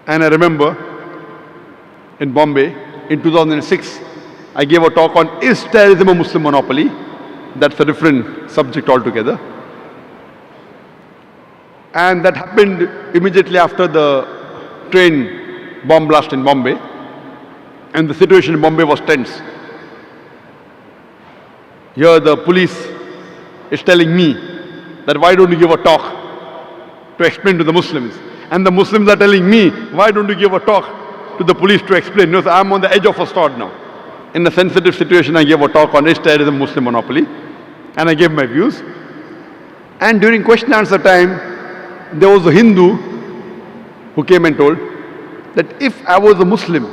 And I remember in Bombay in 2006, I gave a talk on is terrorism a Muslim monopoly? That's a different subject altogether. And that happened immediately after the train bomb blast in Bombay. And the situation in Bombay was tense. Here the police is telling me that why don't you give a talk to explain to the Muslims? And the Muslims are telling me, why don't you give a talk to the police to explain? So I'm on the edge of a sword now. In a sensitive situation, I gave a talk on is terrorism Muslim monopoly? And I gave my views. And during question answer time, there was a Hindu who came and told that if I was a Muslim,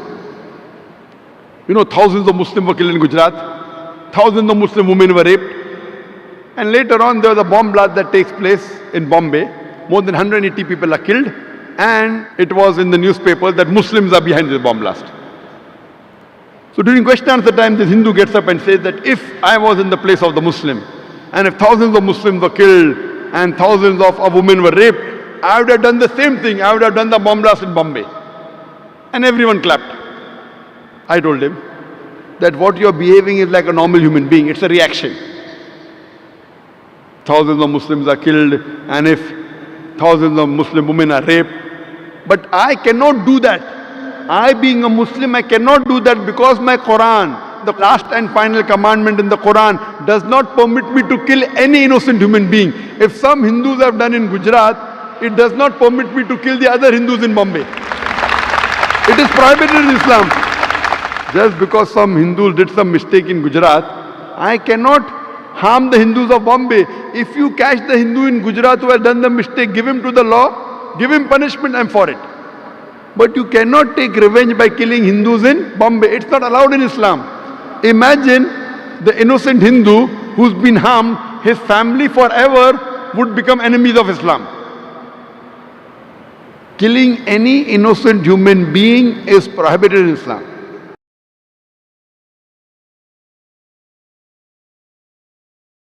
thousands of Muslims were killed in Gujarat, thousands of Muslim women were raped, and later on there was a bomb blast that takes place in Bombay. More than 180 people are killed, and it was in the newspaper that Muslims are behind the bomb blast. So during question answer time, this Hindu gets up and says that if I was in the place of the Muslim, and if thousands of Muslims were killed, and thousands of women were raped, I would have done the same thing. I would have done the bomb blast in Bombay. And everyone clapped. I told him that what you're behaving is like a normal human being. It's a reaction. Thousands of Muslims are killed, and if thousands of Muslim women are raped. But I cannot do that. I, being a Muslim, I cannot do that because my Quran, the last and final commandment in the Quran, does not permit me to kill any innocent human being. If some Hindus have done in Gujarat, it does not permit me to kill the other Hindus in Bombay. It is prohibited in Islam. Just because some Hindus did some mistake in Gujarat, I cannot harm the Hindus of Bombay. If you catch the Hindu in Gujarat who has done the mistake, give him to the law, give him punishment, I'm for it. But you cannot take revenge by killing Hindus in Bombay. It's not allowed in Islam. Imagine the innocent Hindu who's been harmed, his family forever would become enemies of Islam. Killing any innocent human being is prohibited in Islam.